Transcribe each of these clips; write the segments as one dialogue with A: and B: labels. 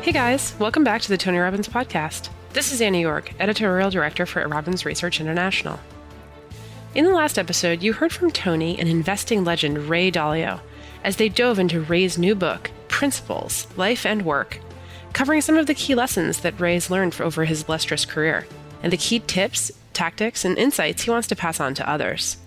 A: Hey guys, welcome back to the Tony Robbins podcast. This is Annie York, editorial director for Robbins Research International. In the last episode, you heard from Tony and investing legend Ray Dalio as they dove into Ray's new book, Principles, Life and Work, covering some of the key lessons that Ray's learned over his illustrious career and the key tips, tactics, and insights he wants to pass on to others.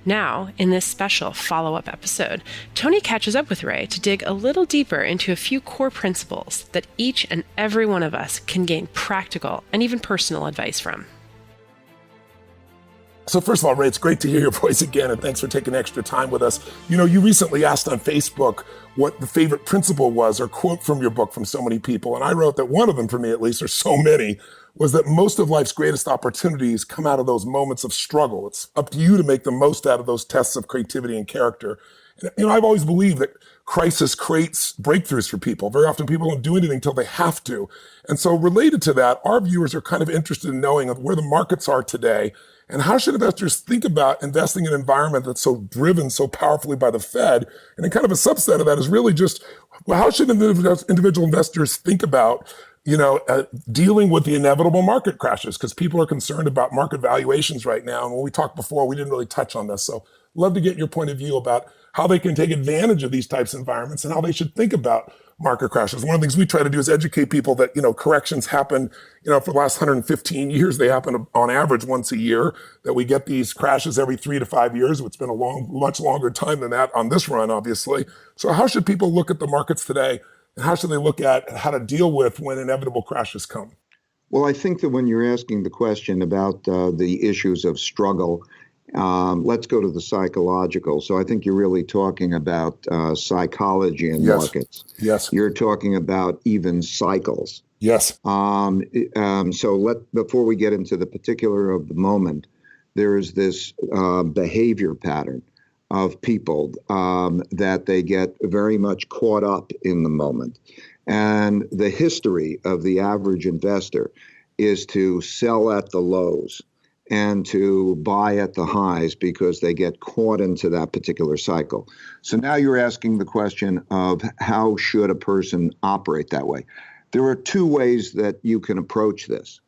A: Now, in this special follow-up episode, Tony catches up with Ray to dig a little deeper into a few core principles that each and every one of us can gain practical and even personal advice from.
B: So first of all, Ray, it's great to hear your voice again, and thanks for taking extra time with us. You know, you recently asked on Facebook what the favorite principle was or quote from your book from so many people, and I wrote that one of them, for me at least, or so many, was that most of life's greatest opportunities come out of those moments of struggle. It's up to you to make the most out of those tests of creativity and character. And, you know, I've always believed that crisis creates breakthroughs for people. Very often people don't do anything until they have to. And so related to that, our viewers are kind of interested in knowing of where the markets are today and how should investors think about investing in an environment that's so driven so powerfully by the Fed. And then kind of a subset of that is really just, well, how should individual investors think about dealing with the inevitable market crashes, because people are concerned about market valuations right now. And when we talked before, we didn't really touch on this. So love to get your point of view about how they can take advantage of these types of environments and how they should think about market crashes. One of the things we try to do is educate people that, corrections happen, for the last 115 years, they happen on average once a year, that we get these crashes every 3 to 5 years. It's been a much longer time than that on this run, obviously. So how should people look at the markets today? And how should they look at how to deal with when inevitable crashes come?
C: Well, I think that when you're asking the question about the issues of struggle, let's go to the psychological. So I think you're really talking about psychology in markets.
B: Yes.
C: You're talking about even cycles.
B: Yes.
C: So before we get into the particular of the moment, there is this behavior pattern of people that they get very much caught up in the moment. And the history of the average investor is to sell at the lows and to buy at the highs because they get caught into that particular cycle. So now you're asking the question of how should a person operate that way? There are two ways that you can approach this.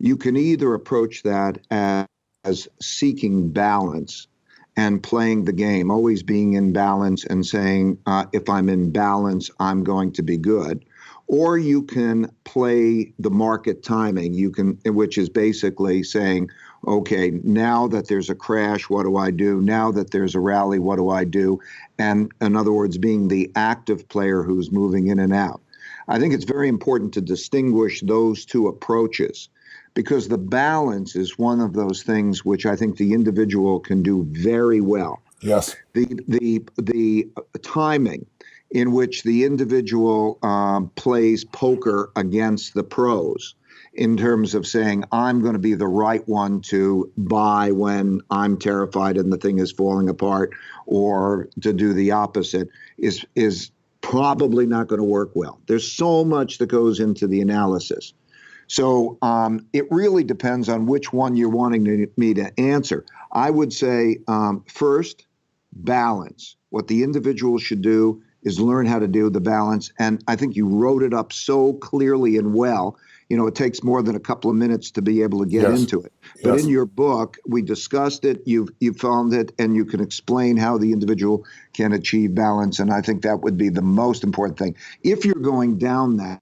C: You can either approach that as seeking balance and playing the game, always being in balance and saying, if I'm in balance, I'm going to be good. Or you can play the market timing, which is basically saying, okay, now that there's a crash, what do I do? Now that there's a rally, what do I do? And in other words, being the active player who's moving in and out. I think it's very important to distinguish those two approaches, because the balance is one of those things which I think the individual can do very well.
B: Yes.
C: The timing in which the individual plays poker against the pros in terms of saying, I'm going to be the right one to buy when I'm terrified and the thing is falling apart, or to do the opposite, is probably not going to work well. There's so much that goes into the analysis. So it really depends on which one you're wanting me to answer. I would say, first, balance. What the individual should do is learn how to do the balance. And I think you wrote it up so clearly and well. It takes more than a couple of minutes to be able to get into it. But in your book, we discussed it, you found it, and you can explain how the individual can achieve balance. And I think that would be the most important thing. If you're going down that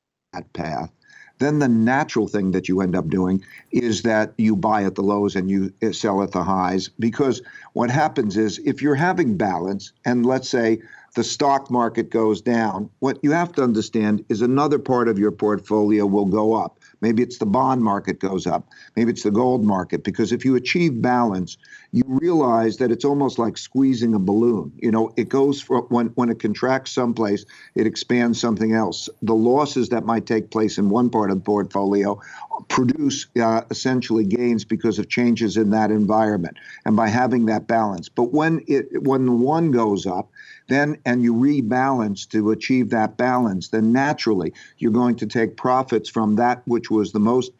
C: path, then the natural thing that you end up doing is that you buy at the lows and you sell at the highs. Because what happens is, if you're having balance, and let's say the stock market goes down, what you have to understand is another part of your portfolio will go up. Maybe it's the bond market goes up. Maybe it's the gold market. Because if you achieve balance, you realize that it's almost like squeezing a balloon. It goes from when it contracts someplace, it expands something else. The losses that might take place in one part of the portfolio produce essentially gains because of changes in that environment, and by having that balance. But when one goes up, and you rebalance to achieve that balance, then naturally you're going to take profits from that which was the most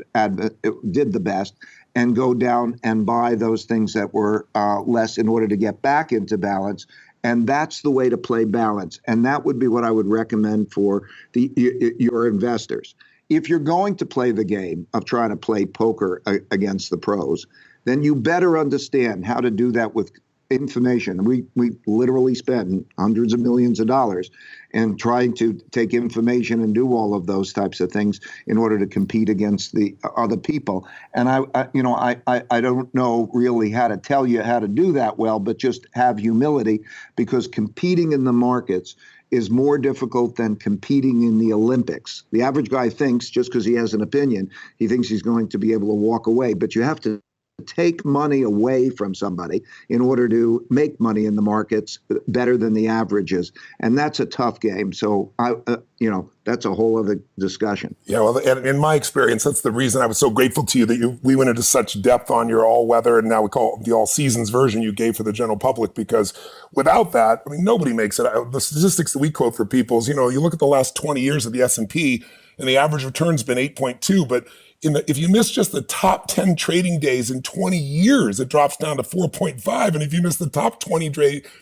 C: did the best, and go down and buy those things that were less in order to get back into balance And that's the way to play balance. And that would be what I would recommend for your investors. If you're going to play the game of trying to play poker against the pros, then you better understand how to do that with information. We literally spend hundreds of millions of dollars in trying to take information and do all of those types of things in order to compete against the other people. And I don't know really how to tell you how to do that well, but just have humility, because competing in the markets is more difficult than competing in the Olympics. The average guy thinks, just because he has an opinion, he thinks he's going to be able to walk away, but you have to take money away from somebody in order to make money in the markets better than the averages. And that's a tough game. So that's a whole other discussion.
B: Yeah, well, and in my experience, that's the reason I was so grateful to you that we went into such depth on your all-weather, and now we call it the all-seasons version you gave for the general public, because without that, I mean, nobody makes it. The statistics that we quote for people is, you look at the last 20 years of the S&P, and the average return's been 8.2, but if you miss just the top 10 trading days in 20 years, it drops down to 4.5. And if you miss the top 20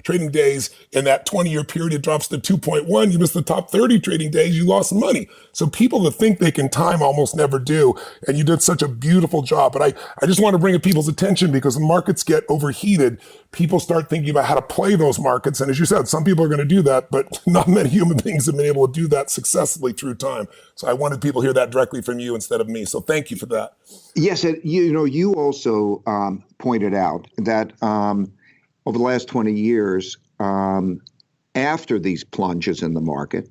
B: trading days in that 20-year period, it drops to 2.1. You miss the top 30 trading days, you lost money. So people that think they can time almost never do. And you did such a beautiful job. But I just want to bring it people's attention, because when markets get overheated, people start thinking about how to play those markets. And as you said, some people are going to do that, but not many human beings have been able to do that successfully through time. So I wanted people to hear that directly from you instead of me. So thank you for that.
C: Yes, and you also pointed out that over the last 20 years, after these plunges in the market,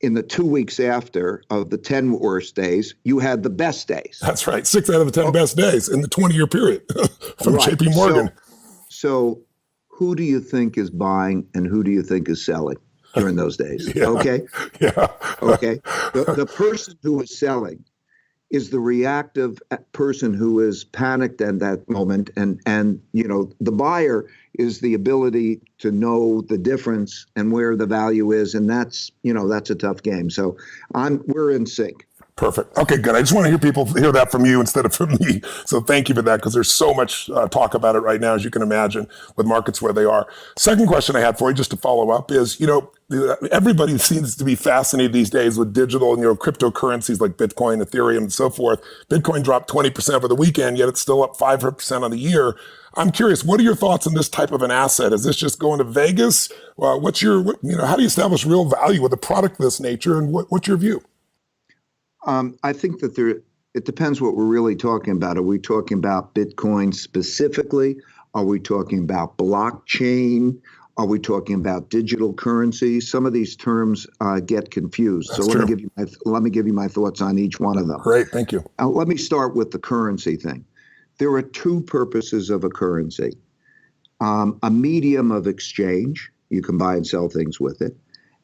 C: in the 2 weeks after of the 10 worst days, you had the best days.
B: That's right. 6 out of the 10 best days in the 20-year period from
C: right.
B: JP Morgan.
C: So who do you think is buying and who do you think is selling during those days?
B: Yeah.
C: Okay.
B: Yeah.
C: Okay. The person who is selling is the reactive person who is panicked at that moment. And the buyer is the ability to know the difference and where the value is. And that's a tough game. So we're in sync.
B: Perfect. Okay, good. I just want to hear people hear that from you instead of from me. So thank you for that, because there's so much talk about it right now, as you can imagine, with markets where they are. Second question I had for you, just to follow up, is, everybody seems to be fascinated these days with digital and, cryptocurrencies like Bitcoin, Ethereum, and so forth. Bitcoin dropped 20% over the weekend, yet it's still up 5% on the year. I'm curious, what are your thoughts on this type of an asset? Is this just going to Vegas? How do you establish real value with a product of this nature, and what's your view?
C: I think that it depends what we're really talking about. Are we talking about Bitcoin specifically? Are we talking about blockchain? Are we talking about digital currency? Some of these terms get confused.
B: That's
C: so
B: true.
C: let me give you my thoughts on each one of them.
B: Great, thank you.
C: Let me start with the currency thing. There are two purposes of a currency. A medium of exchange, you can buy and sell things with it,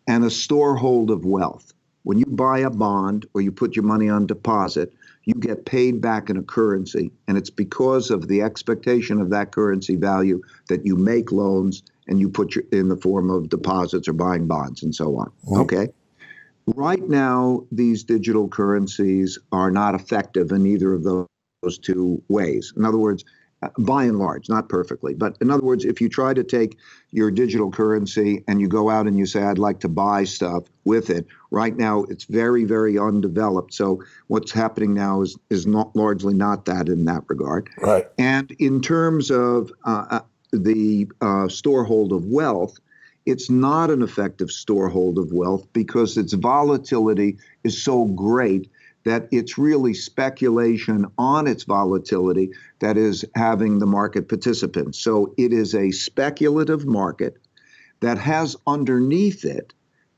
C: and a storehold of wealth. When you buy a bond or you put your money on deposit, you get paid back in a currency, and it's because of the expectation of that currency value that you make loans and you put in the form of deposits or buying bonds and so on. Mm-hmm. Okay. Right now, these digital currencies are not effective in either of those two ways. In other words, by and large, not perfectly, but in other words, if you try to take your digital currency and you go out and you say, I'd like to buy stuff with it, right now it's very, very undeveloped. So what's happening now is not largely not that in that regard.
B: Right.
C: And in terms of the storehold of wealth, it's not an effective storehold of wealth because its volatility is so great that it's really speculation on its volatility that is having the market participants. So it is a speculative market that has underneath it,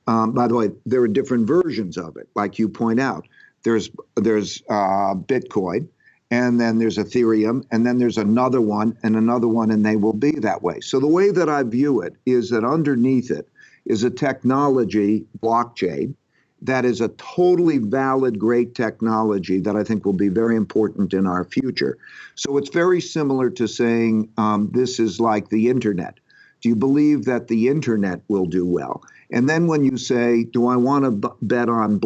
C: by the way, there are different versions of it, like you point out. There's Bitcoin, and then there's Ethereum, and then there's another one, and they will be that way. So the way that I view it is that underneath it is a technology, blockchain, that is a totally valid, great technology that I think will be very important in our future. So it's very similar to saying this is like the internet. Do you believe that the internet will do well? And then when you say, do I want to bet on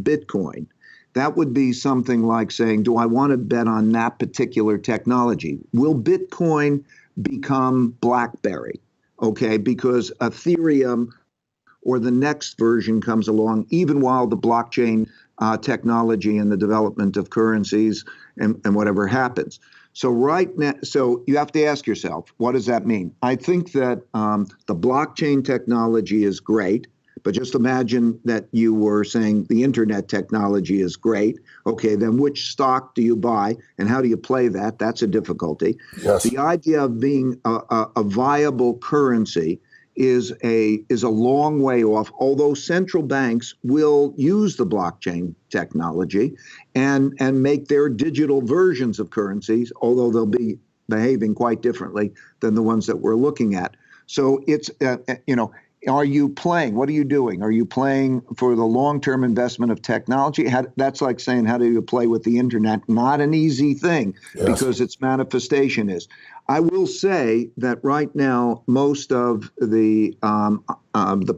C: Bitcoin? That would be something like saying, do I want to bet on that particular technology? Will Bitcoin become BlackBerry, okay? Because Ethereum or the next version comes along, even while the blockchain technology and the development of currencies and whatever happens. So right now, so you have to ask yourself, what does that mean? I think that the blockchain technology is great, but just imagine that you were saying the internet technology is great. Okay, then which stock do you buy and how do you play that? That's a difficulty.
B: Yes.
C: The idea of being a viable currency is a long way off, although central banks will use the blockchain technology and make their digital versions of currencies, although they'll be behaving quite differently than the ones that we're looking at. So it's, are you playing? What are you doing? Are you playing for the long-term investment of technology? That's like saying, how do you play with the internet? Not an easy thing, yes, because its manifestation is. I will say that right now, most of the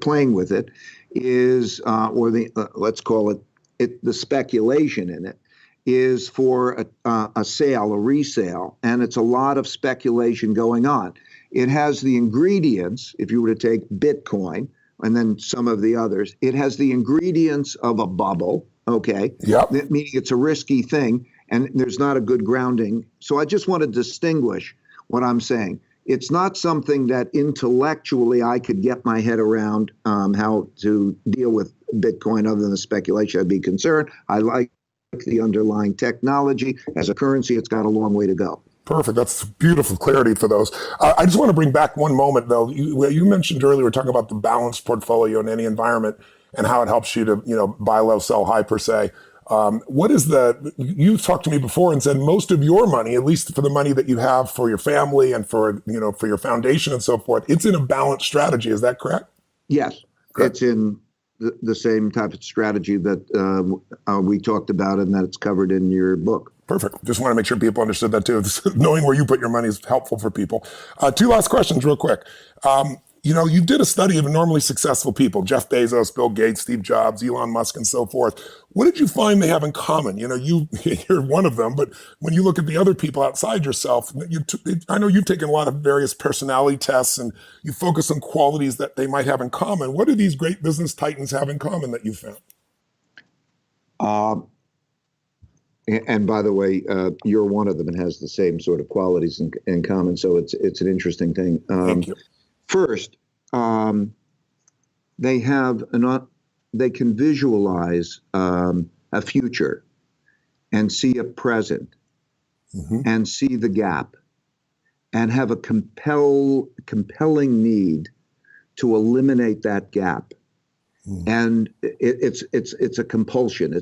C: playing with it is, let's call it the speculation in it, is for a sale, a resale, and it's a lot of speculation going on. It has the ingredients, if you were to take Bitcoin and then some of the others, it has the ingredients of a bubble, okay?
B: Yep.
C: Meaning it's a risky thing and there's not a good grounding. So I just want to distinguish what I'm saying. It's not something that intellectually I could get my head around how to deal with Bitcoin other than the speculation. I'd be concerned. I like the underlying technology. As a currency, it's got a long way to go.
B: Perfect. That's beautiful clarity for those. I just want to bring back one moment, though. You mentioned earlier, we're talking about the balanced portfolio in any environment and how it helps you to, buy low, sell high, per se. You talked to me before and said most of your money, at least for the money that you have for your family and for your foundation and so forth, it's in a balanced strategy. Is that correct?
C: Yes. Correct. It's in the same type of strategy that we talked about and that it's covered in your book.
B: Perfect. Just want to make sure people understood that too. Knowing where you put your money is helpful for people. Two last questions real quick. You did a study of enormously successful people, Jeff Bezos, Bill Gates, Steve Jobs, Elon Musk, and so forth. What did you find they have in common? You're one of them, but when you look at the other people outside yourself, I know you've taken a lot of various personality tests and you focus on qualities that they might have in common. What do these great business titans have in common that you found?
C: And by the way, you're one of them and has the same sort of qualities in common. So it's an interesting thing.
B: Thank you.
C: First, they can visualize a future and see a present, mm-hmm, and see the gap and have a compelling need to eliminate that gap. Mm. And it's a compulsion.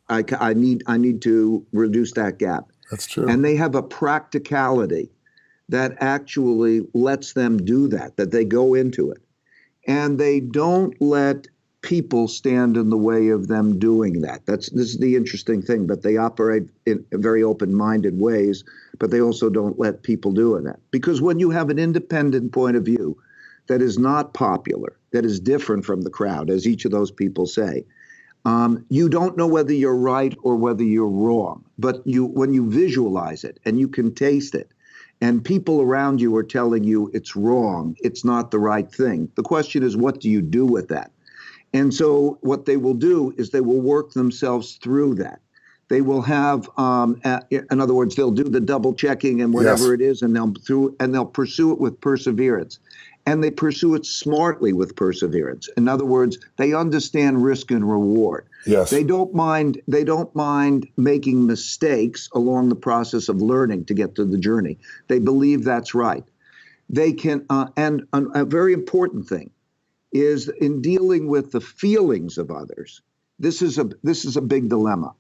C: I need to reduce that gap.
B: That's true.
C: And they have a practicality that actually lets them do that they go into it. And they don't let people stand in the way of them doing that. This is the interesting thing, but they operate in very open-minded ways, but they also don't let people do that. Because when you have an independent point of view that is not popular, that is different from the crowd, as each of those people say, you don't know whether you're right or whether you're wrong, but when you visualize it and you can taste it, and people around you are telling you it's wrong, it's not the right thing. The question is, what do you do with that? And so what they will do is they will work themselves through that. They will have, in other words, they'll do the double checking and whatever, yes, it is, and they'll pursue it with perseverance. And they pursue it smartly with perseverance. In other words, they understand risk and reward.
B: Yes.
C: They don't mind making mistakes along the process of learning to get to the journey. They believe that's right. They can, and a very important thing is in dealing with the feelings of others. This is a big dilemma.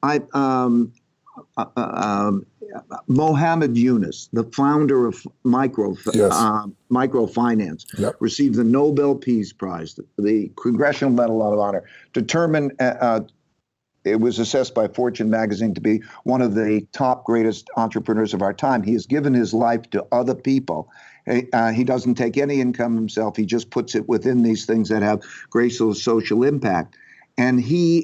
C: Mohammed Yunus, the founder of microfinance,
B: yep,
C: received the Nobel Peace Prize, the Congressional Medal of Honor, it was assessed by Fortune magazine to be one of the top greatest entrepreneurs of our time. He has given his life to other people. He doesn't take any income himself. He just puts it within these things that have great social impact. And he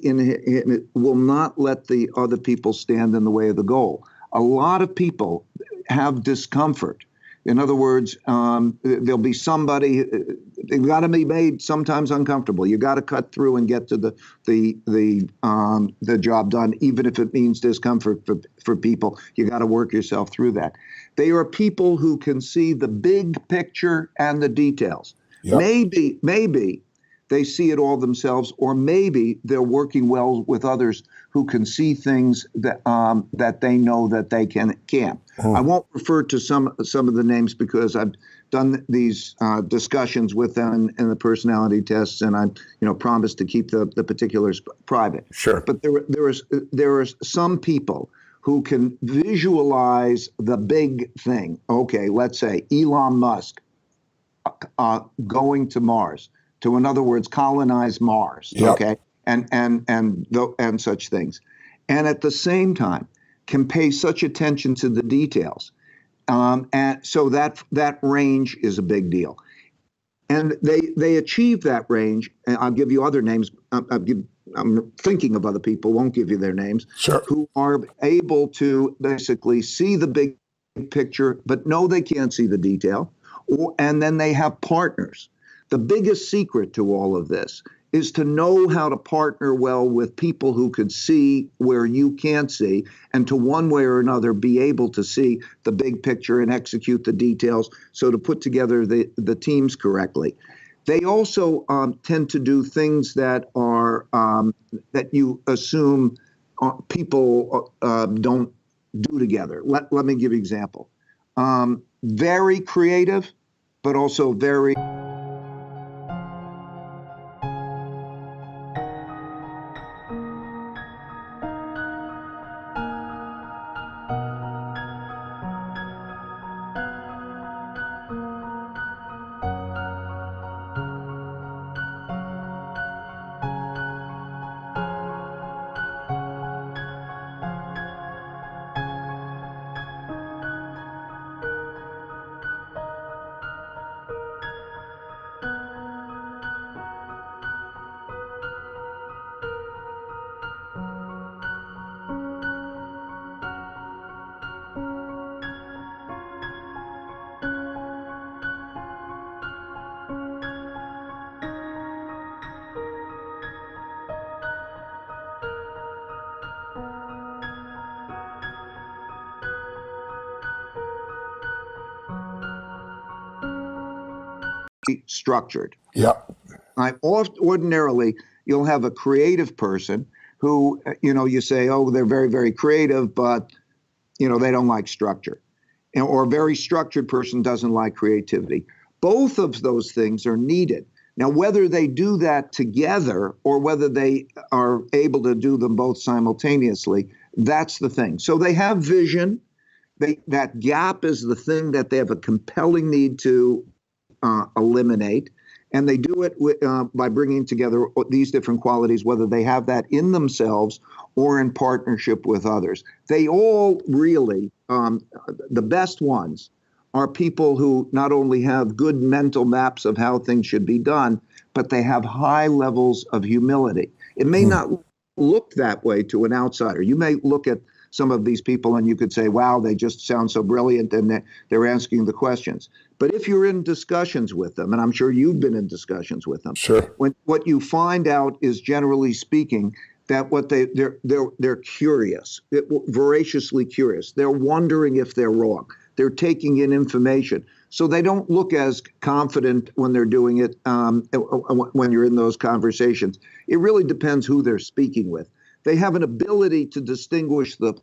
C: will not let the other people stand in the way of the goal. A lot of people have discomfort. In other words, there'll be somebody. They've got to be made sometimes uncomfortable. You got to cut through and get to the job done, even if it means discomfort for people. You got to work yourself through that. They are people who can see the big picture and the details. Yep. Maybe they see it all themselves, or maybe they're working well with others who can see things that they know that they can't. I won't refer to some of the names because I've done these discussions with them in the personality tests, and I promised to keep the particulars private.
B: Sure.
C: But there are some people who can visualize the big thing. Okay, let's say Elon Musk going to Mars. To, in other words, colonize Mars. Yep. Okay, and such things, and at the same time can pay such attention to the details, and so that range is a big deal, and they achieve that range. And I'll give you other names. I'm thinking of other people. Won't give you their names.
B: Sure.
C: Who are able to basically see the big picture, but know they can't see the detail, and then they have partners. The biggest secret to all of this is to know how to partner well with people who could see where you can't see, and to one way or another be able to see the big picture and execute the details, so to put together the teams correctly. They also tend to do things that are that you assume people don't do together. Let me give you an example. Very creative, but also very... structured.
B: Yep.
C: Ordinarily, you'll have a creative person who, you say, oh, they're very, very creative, but, they don't like structure. Or a very structured person doesn't like creativity. Both of those things are needed. Now, whether they do that together or whether they are able to do them both simultaneously, that's the thing. So they have vision. That gap is the thing that they have a compelling need to eliminate, and they do it by bringing together these different qualities, whether they have that in themselves or in partnership with others. They all really, the best ones, are people who not only have good mental maps of how things should be done, but they have high levels of humility. It may not look that way to an outsider. You may look at some of these people and you could say, wow, they just sound so brilliant, and they're asking the questions. But if you're in discussions with them, and I'm sure you've been in discussions with them,
B: sure,
C: what you find out is, generally speaking, that they're curious, voraciously curious. They're wondering if they're wrong. They're taking in information. So they don't look as confident when they're doing it, when you're in those conversations. It really depends who they're speaking with. They have an ability to distinguish the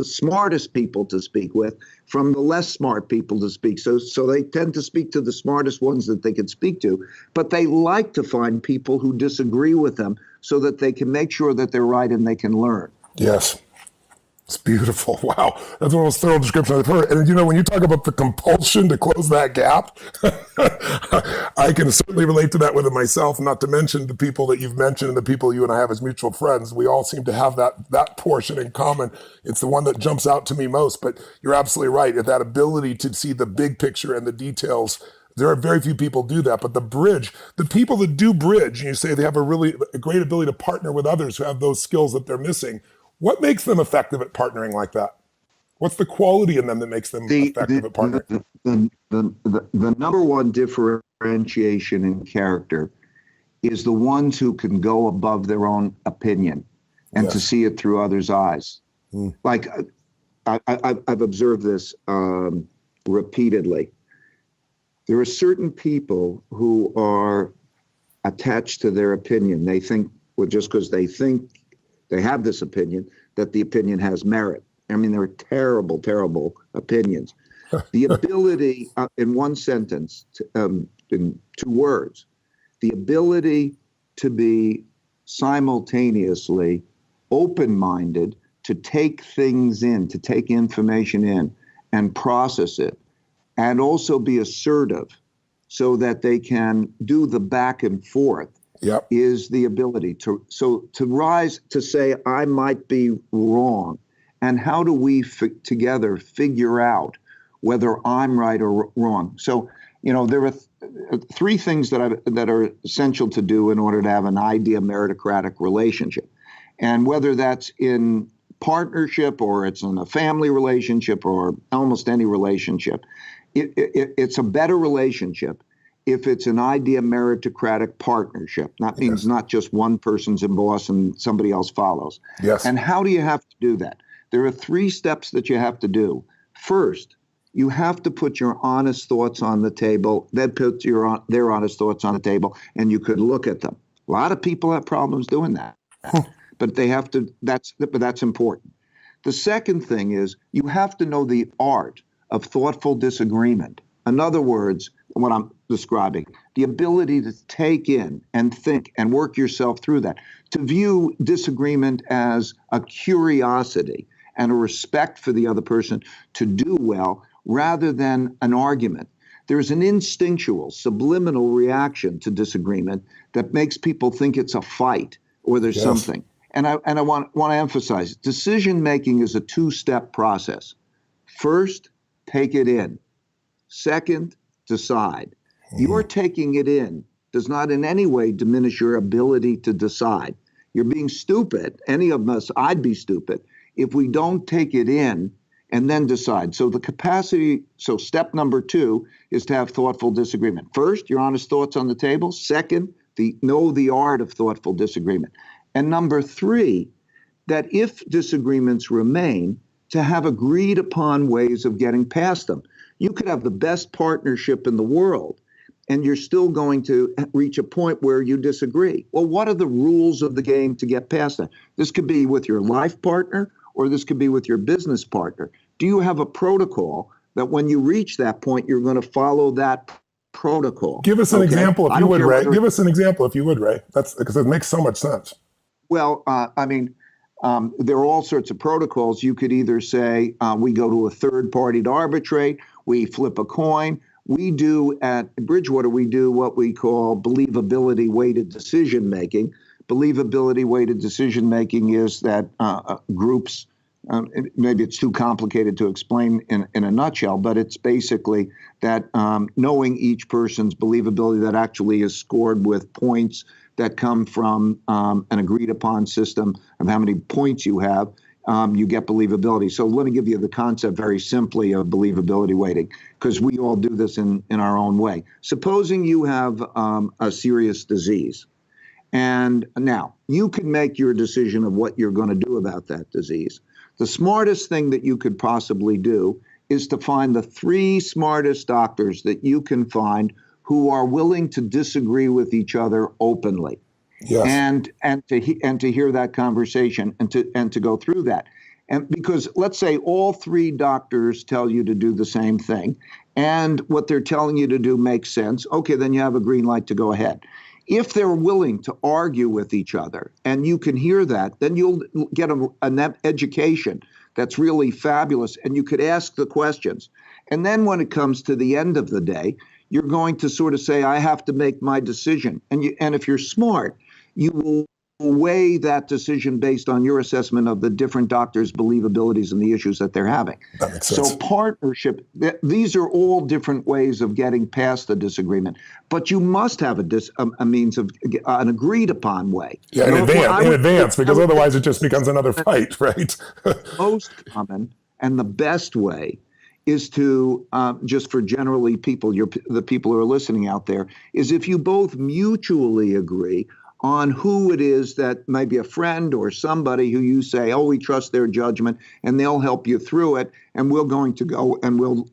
C: smartest people to speak with from the less smart people to speak. So they tend to speak to the smartest ones that they can speak to, but they like to find people who disagree with them so that they can make sure that they're right and they can learn.
B: Yes. It's beautiful. Wow. That's one of the most thorough descriptions I've heard. And when you talk about the compulsion to close that gap, I can certainly relate to that with myself, not to mention the people that you've mentioned and the people you and I have as mutual friends. We all seem to have that portion in common. It's the one that jumps out to me most, but you're absolutely right. That ability to see the big picture and the details, there are very few people do that, but the people that do bridge, and you say they have a great ability to partner with others who have those skills that they're missing. What makes them effective at partnering like that? What's the quality in them that makes them effective at partnering?
C: The number one differentiation in character is the ones who can go above their own opinion and to see it through others' eyes. Like I've observed this repeatedly. There are certain people who are attached to their opinion. They think, well, just because they think they have this opinion, that the opinion has merit. I mean, there are terrible, terrible opinions. The ability, in one sentence, in 2 words, the ability to be simultaneously open-minded, to take things in, to take information in and process it, and also be assertive so that they can do the back and forth, is the ability to rise, to say, I might be wrong. And how do we together figure out whether I'm right or wrong? So, there are 3 things that are essential to do in order to have an idea meritocratic relationship. And whether that's in partnership or it's in a family relationship or almost any relationship, it's a better relationship if it's an idea meritocratic partnership. That means not just one person's in boss and somebody else follows.
B: Yes.
C: And how do you have to do that? There are 3 steps that you have to do. First, you have to put your honest thoughts on the table, then put their honest thoughts on the table, and you could look at them. A lot of people have problems doing that, but they have to. That's important. The second thing is you have to know the art of thoughtful disagreement. In other words, what I'm describing, the ability to take in and think and work yourself through that, to view disagreement as a curiosity and a respect for the other person to do well, rather than an argument. There's an instinctual, subliminal reaction to disagreement that makes people think it's a fight or there's something. And I want to emphasize, decision-making is a 2-step process. First, take it in. Second, decide. Your taking it in does not in any way diminish your ability to decide. You're being stupid. Any of us, I'd be stupid, if we don't take it in and then decide. So step number 2 is to have thoughtful disagreement. First, your honest thoughts on the table. Second, know the art of thoughtful disagreement. And number 3, that if disagreements remain, to have agreed upon ways of getting past them. You could have the best partnership in the world, and you're still going to reach a point where you disagree. Well, what are the rules of the game to get past that? This could be with your life partner, or this could be with your business partner. Do you have a protocol that when you reach that point, you're going to follow that protocol?
B: Give us an example, if you would, Ray. Give us an example, if you would, Ray. That's because it makes so much sense.
C: Well, there are all sorts of protocols. You could either say we go to a third party to arbitrate, we flip a coin. We do at Bridgewater, we do what we call believability weighted decision making. Believability weighted decision making is that groups, maybe it's too complicated to explain in a nutshell, but it's basically that knowing each person's believability that actually is scored with points that come from an agreed upon system of how many points you have, you get believability. So let me give you the concept very simply of believability weighting, because we all do this in our own way. Supposing you have a serious disease, and now you can make your decision of what you're going to do about that disease. The smartest thing that you could possibly do is to find the 3 smartest doctors that you can find who are willing to disagree with each other openly.
B: Yes.
C: And to hear that conversation and to go through that. And because let's say all 3 doctors tell you to do the same thing, and what they're telling you to do makes sense, okay, then you have a green light to go ahead. If they're willing to argue with each other and you can hear that, then you'll get an education that's really fabulous, and you could ask the questions. And then when it comes to the end of the day, you're going to sort of say, I have to make my decision. And if you're smart, you will weigh that decision based on your assessment of the different doctors' believabilities and the issues that they're having.
B: That makes sense.
C: So partnership, these are all different ways of getting past the disagreement. But you must have a means of an agreed upon way.
B: Yeah, in advance, because otherwise it just becomes another fight, right?
C: Most common, And the best way is to, just for generally people, the people who are listening out there, is if you both mutually agree on who it is that may be a friend or somebody who you say, oh, we trust their judgment, and they'll help you through it, and we're going to go and we'll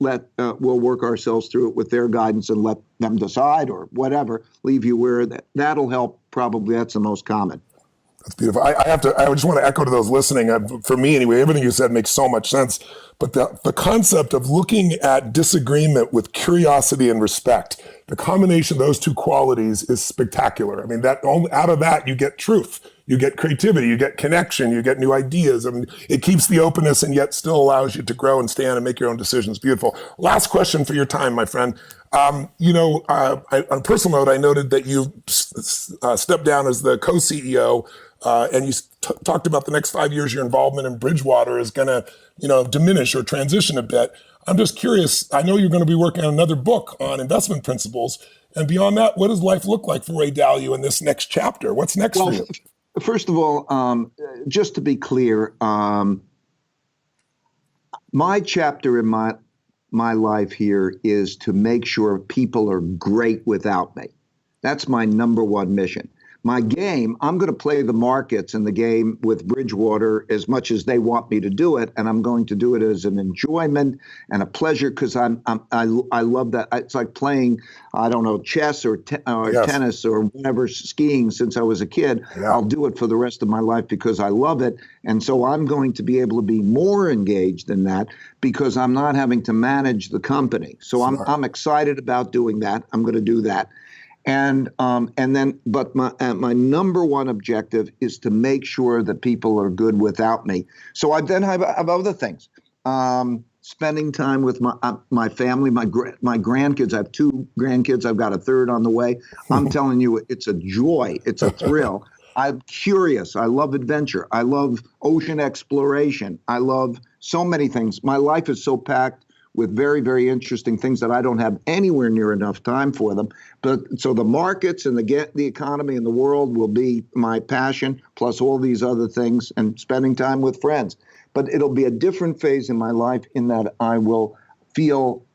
C: work ourselves through it with their guidance and let them decide or whatever, leave you where that'll help. Probably that's the most common.
B: That's beautiful. I just want to echo to those listening. For me, anyway, everything you said makes so much sense. But the concept of looking at disagreement with curiosity and respect, the combination of those two qualities is spectacular. I mean, out of that, you get truth, you get creativity, you get connection, you get new ideas. I mean, it keeps the openness and yet still allows you to grow and stand and make your own decisions. Beautiful. Last question for your time, my friend. On a personal note, I noted that you stepped down as the co-CEO, and you talked about the next 5 years, your involvement in Bridgewater is going to, diminish or transition a bit. I'm just curious. I know you're going to be working on another book on investment principles, and beyond that, what does life look like for Ray Dalio in this next chapter? What's next for you?
C: First of all, just to be clear, my chapter in my life here is to make sure people are great without me. That's my number one mission. My game, I'm going to play the markets in the game with Bridgewater as much as they want me to do it, and I'm going to do it as an enjoyment and a pleasure because I love that. It's like playing, I don't know, chess or tennis or whatever, skiing since I was a kid. Yeah. I'll do it for the rest of my life because I love it, and so I'm going to be able to be more engaged in that because I'm not having to manage the company. So I'm excited about doing that. I'm going to do that. But my number one objective is to make sure that people are good without me. So I have other things. Spending time with my family, my grandkids. I have 2 grandkids. I've got a third on the way. I'm telling you, it's a joy. It's a thrill. I'm curious. I love adventure. I love ocean exploration. I love so many things. My life is so packed with very, very interesting things that I don't have anywhere near enough time for them. But so the markets and the economy and the world will be my passion, plus all these other things and spending time with friends. But it'll be a different phase in my life in that I will feel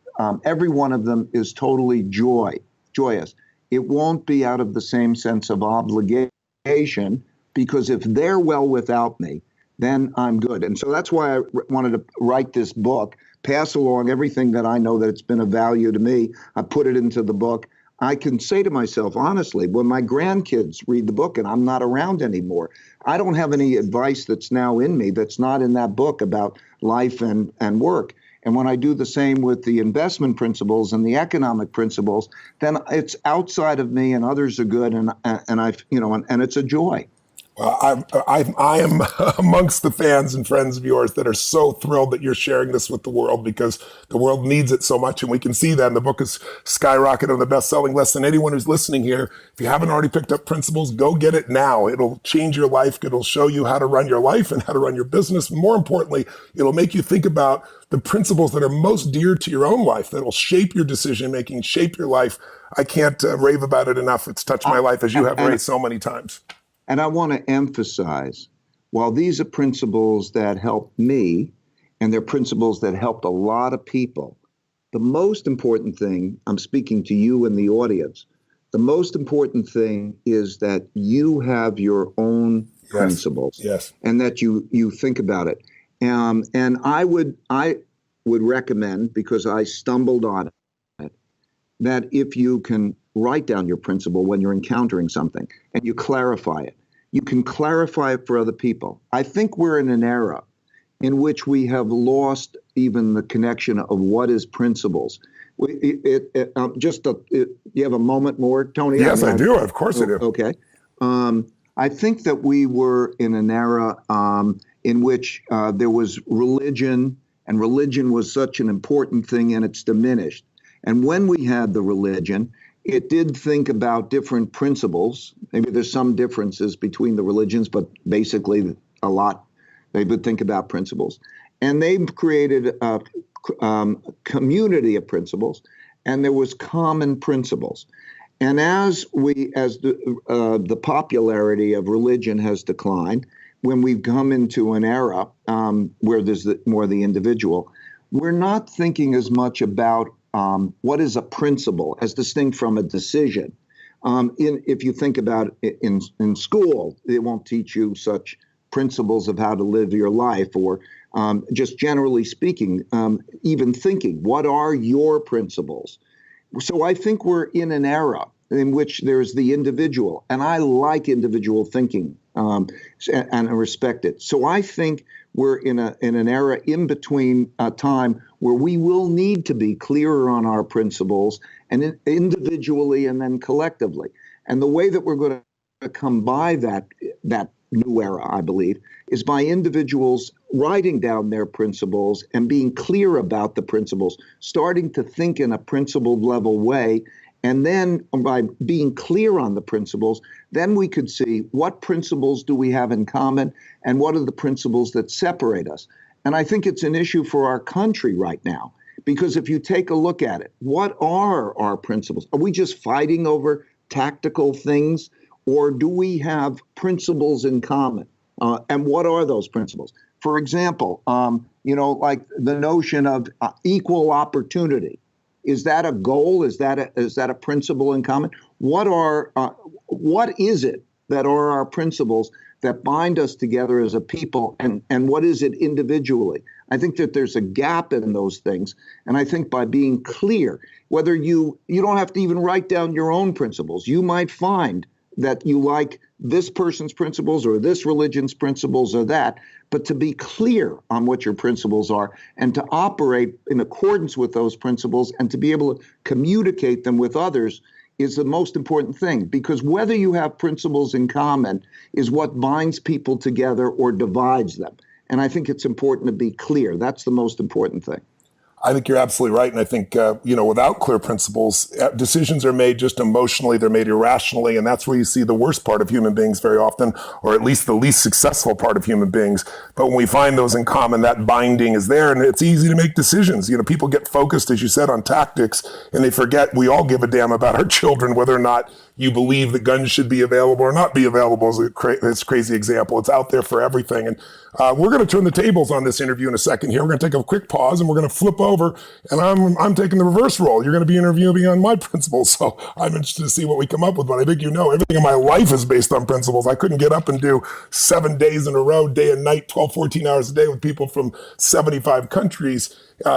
C: every one of them is totally joyous. It won't be out of the same sense of obligation because if they're well without me, then I'm good. And so that's why I wanted to write this book, pass along everything that I know that it's been of value to me. I put it into the book. I can say to myself, honestly, when my grandkids read the book and I'm not around anymore, I don't have any advice that's now in me that's not in that book about life and work. And when I do the same with the investment principles and the economic principles, then it's outside of me and others are good. And it's a joy.
B: Well, I am amongst the fans and friends of yours that are so thrilled that you're sharing this with the world because the world needs it so much. And we can see that. And the book is skyrocketed on the best-selling list. And anyone who's listening here, if you haven't already picked up Principles, go get it now. It'll change your life. It'll show you how to run your life and how to run your business. More importantly, it'll make you think about the principles that are most dear to your own life, that'll shape your decision-making, shape your life. I can't rave about it enough. It's touched my life, as you have raved so many times.
C: And I want to emphasize, while these are principles that help me, and they're principles that helped a lot of people, the most important thing, I'm speaking to you and the audience, the most important thing is that you have your own principles, and that you think about it. And I would recommend, because I stumbled on it, that if you can write down your principle when you're encountering something and you clarify it, you can clarify it for other people. I think we're in an era in which we have lost even the connection of what is principles. You have a moment more, Tony?
B: Yes, I do. Of course I do.
C: Okay. I think that we were in an era in which there was religion, and religion was such an important thing, and it's diminished. And when we had the religion, it did think about different principles. Maybe there's some differences between the religions, but basically a lot. They would think about principles. And they've created a community of principles, and there was common principles. And as the popularity of religion has declined, when we've come into an era where there's more the individual, we're not thinking as much about what is a principle as distinct from a decision. If you think about it in school, they won't teach you such principles of how to live your life, or just generally speaking, even thinking, what are your principles? So I think we're in an era in which there's the individual, and I like individual thinking and I respect it. So I think we're in an era in between time where we will need to be clearer on our principles, and individually and then collectively. And the way that we're going to come by that new era, I believe, is by individuals writing down their principles and being clear about the principles, starting to think in a principled level way. And then by being clear on the principles, then we could see what principles do we have in common and what are the principles that separate us. And I think it's an issue for our country right now, because if you take a look at it, what are our principles? Are we just fighting over tactical things, or do we have principles in common? And what are those principles? For example, like the notion of equal opportunity. Is that a goal? Is that a principle in common? What is it that are our principles that bind us together as a people, and what is it individually? I think that there's a gap in those things, and I think by being clear, whether you don't have to even write down your own principles. You might find that you like this person's principles or this religion's principles or that, but to be clear on what your principles are and to operate in accordance with those principles and to be able to communicate them with others is the most important thing, because whether you have principles in common is what binds people together or divides them. And I think it's important to be clear. That's the most important thing.
B: I think you're absolutely right. And I think, without clear principles, decisions are made just emotionally, they're made irrationally. And that's where you see the worst part of human beings very often, or at least the least successful part of human beings. But when we find those in common, that binding is there, and it's easy to make decisions. People get focused, as you said, on tactics, and they forget we all give a damn about our children, whether or not you believe that guns should be available or not be available is a crazy example. It's out there for everything. And we're going to turn the tables on this interview in a second here. We're going to take a quick pause and we're going to flip over, and I'm taking the reverse role. You're going to be interviewing on my principles. So I'm interested to see what we come up with. But I think everything in my life is based on principles. I couldn't get up and do 7 days in a row, day and night, 12, 14 hours a day with people from 75 countries.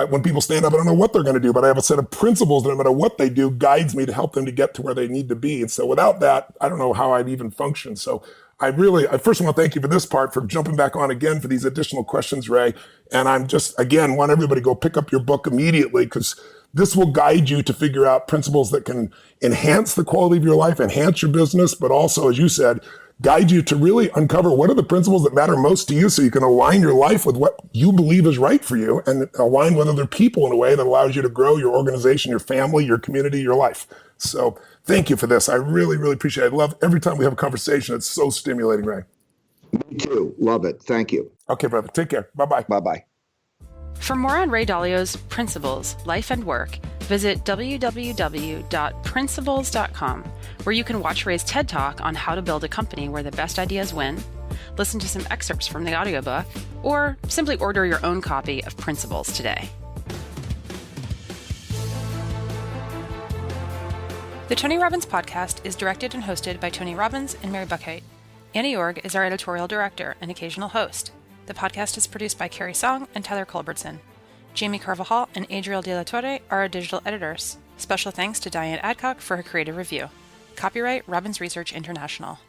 B: When people stand up, I don't know what they're going to do, but I have a set of principles that no matter what they do, guides me to help them to get to where they need to be. And so without that, I don't know how I'd even function. So I first want to thank you for this part, for jumping back on again for these additional questions, Ray. And I'm just, again, want everybody to go pick up your book immediately, because this will guide you to figure out principles that can enhance the quality of your life, enhance your business, but also, as you said, guide you to really uncover what are the principles that matter most to you, so you can align your life with what you believe is right for you and align with other people in a way that allows you to grow your organization, your family, your community, your life. So thank you for this. I really, really appreciate it. I love every time we have a conversation. It's so stimulating, Ray.
C: Me too. Love it. Thank you.
B: Okay, brother. Take care. Bye-bye.
C: Bye-bye.
A: For more on Ray Dalio's principles, life, and work, visit www.principles.com, where you can watch Ray's TED Talk on how to build a company where the best ideas win, listen to some excerpts from the audiobook, or simply order your own copy of Principles today. The Tony Robbins Podcast is directed and hosted by Tony Robbins and Mary Buckheit. Annie Org is our editorial director and occasional host. The podcast is produced by Carrie Song and Tyler Culbertson. Jamie Carvajal and Adriel De La Torre are our digital editors. Special thanks to Diane Adcock for her creative review. Copyright Robbins Research International.